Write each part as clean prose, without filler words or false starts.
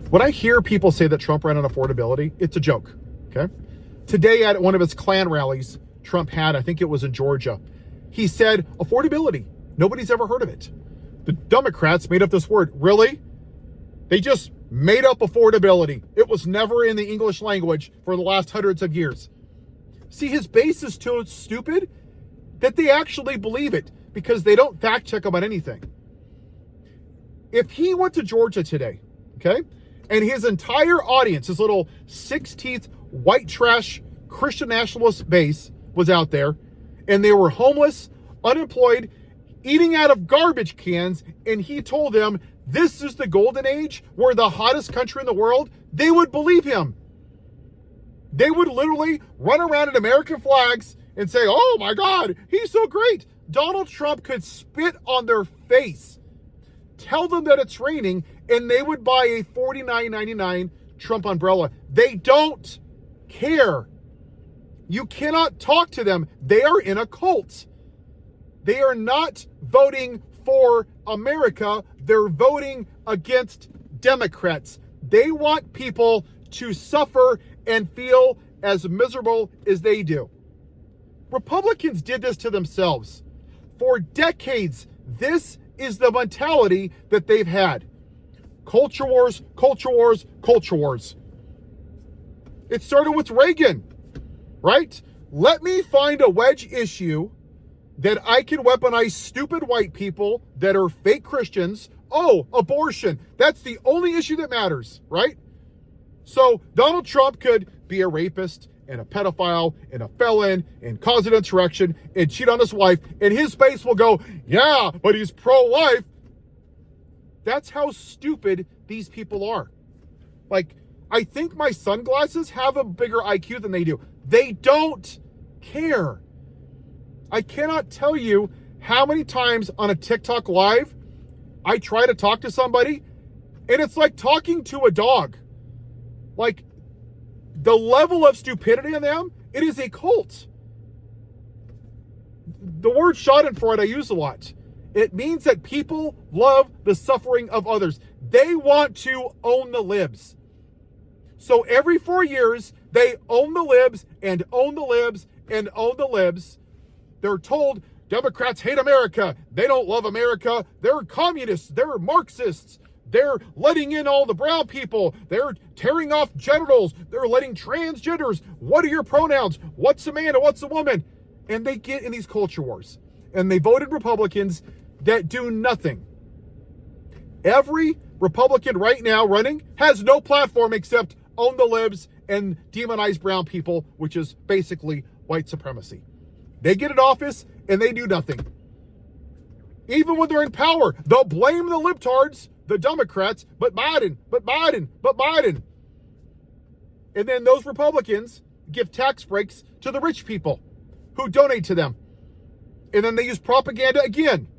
When I hear people say that Trump ran on affordability, it's a joke, okay? Today at one of his Klan rallies, Trump had, I think it was in Georgia, he said, affordability. Nobody's ever heard of it. The Democrats made up this word. Really? They just made up affordability. It was never in the English language for the last hundreds of years. See, his base is too stupid that they actually believe it because they don't fact check about anything. If he went to Georgia today, okay, and his entire audience, his little 6-teeth white trash Christian nationalist base was out there, and they were homeless, unemployed, eating out of garbage cans, and he told them this is the golden age, we're the hottest country in the world, they would believe him. They would literally run around in American flags and say, oh my God, he's so great. Donald Trump could spit on their face, tell them that it's raining, and they would buy a $49.99 Trump umbrella. They don't care. You cannot talk to them. They are in a cult. They are not voting for America. They're voting against Democrats. They want people to suffer and feel as miserable as they do. Republicans did this to themselves. For decades, this is the mentality that they've had. Culture wars, culture wars, culture wars. It started with Reagan, right? Let me find a wedge issue that I can weaponize stupid white people that are fake Christians. Oh, abortion. That's the only issue that matters, right? So Donald Trump could be a rapist and a pedophile and a felon and cause an insurrection and cheat on his wife, and his base will go, yeah, but he's pro-life. That's how stupid these people are. Like, I think my sunglasses have a bigger IQ than they do. They don't care. I cannot tell you how many times on a TikTok live I try to talk to somebody and it's like talking to a dog. Like, the level of stupidity in them, it is a cult. The word schadenfreude I use a lot. It means that people love the suffering of others. They want to own the libs. So every 4 years, they own the libs and own the libs and own the libs. They're told Democrats hate America. They don't love America. They're communists. They're Marxists. They're letting in all the brown people. They're tearing off genitals. They're letting transgenders. What are your pronouns? What's a man and what's a woman? And they get in these culture wars. And they voted Republicans that do nothing. Every Republican right now running has no platform except own the libs and demonize brown people, which is basically white supremacy. They get in office and they do nothing. Even when they're in power, they'll blame the libtards, the Democrats, but Biden. And then those Republicans give tax breaks to the rich people who donate to them. And then they use propaganda again.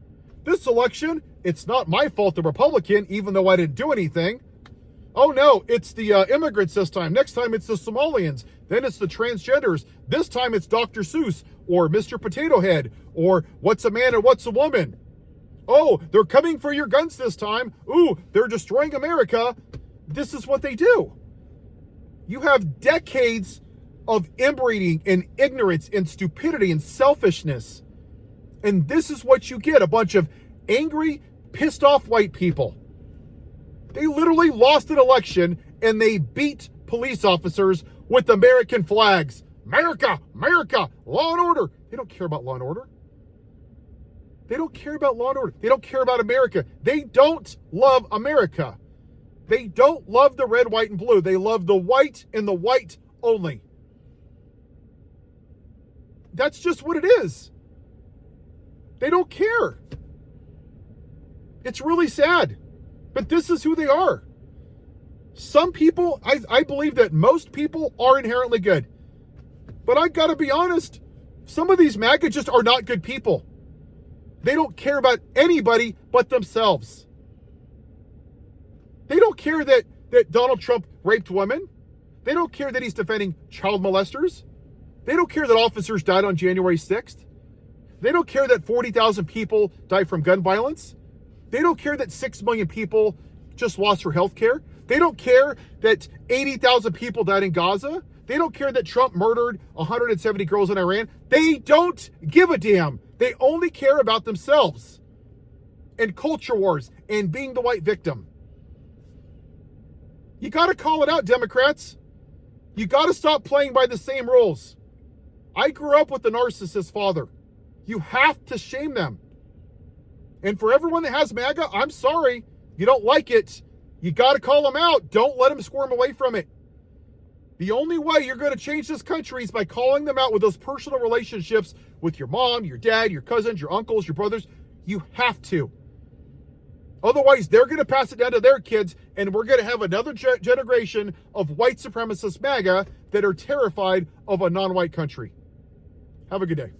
This election, it's not my fault, the Republican, even though I didn't do anything. Oh no, it's the immigrants this time. Next time it's the Somalians. Then it's the transgenders. This time it's Dr. Seuss or Mr. Potato Head or what's a man and what's a woman. Oh, they're coming for your guns this time. Ooh, they're destroying America. This is what they do. You have decades of inbreeding and ignorance and stupidity and selfishness. And this is what you get, a bunch of angry, pissed off white people. They literally lost an election and they beat police officers with American flags. America, America, law and order. They don't care about law and order. They don't care about law and order. They don't care about America. They don't love America. They don't love the red, white, and blue. They love the white and the white only. That's just what it is. They don't care. It's really sad. But this is who they are. Some people, I believe that most people are inherently good. But I gotta be honest, some of these MAGA just are not good people. They don't care about anybody but themselves. They don't care that Donald Trump raped women. They don't care that he's defending child molesters. They don't care that officers died on January 6th. They don't care that 40,000 people died from gun violence. They don't care that 6 million people just lost their health care. They don't care that 80,000 people died in Gaza. They don't care that Trump murdered 170 girls in Iran. They don't give a damn. They only care about themselves and culture wars and being the white victim. You got to call it out, Democrats. You got to stop playing by the same rules. I grew up with a narcissist father. You have to shame them. And for everyone that has MAGA, I'm sorry. You don't like it. You got to call them out. Don't let them squirm away from it. The only way you're going to change this country is by calling them out with those personal relationships with your mom, your dad, your cousins, your uncles, your brothers. You have to. Otherwise, they're going to pass it down to their kids, and we're going to have another generation of white supremacist MAGA that are terrified of a non-white country. Have a good day.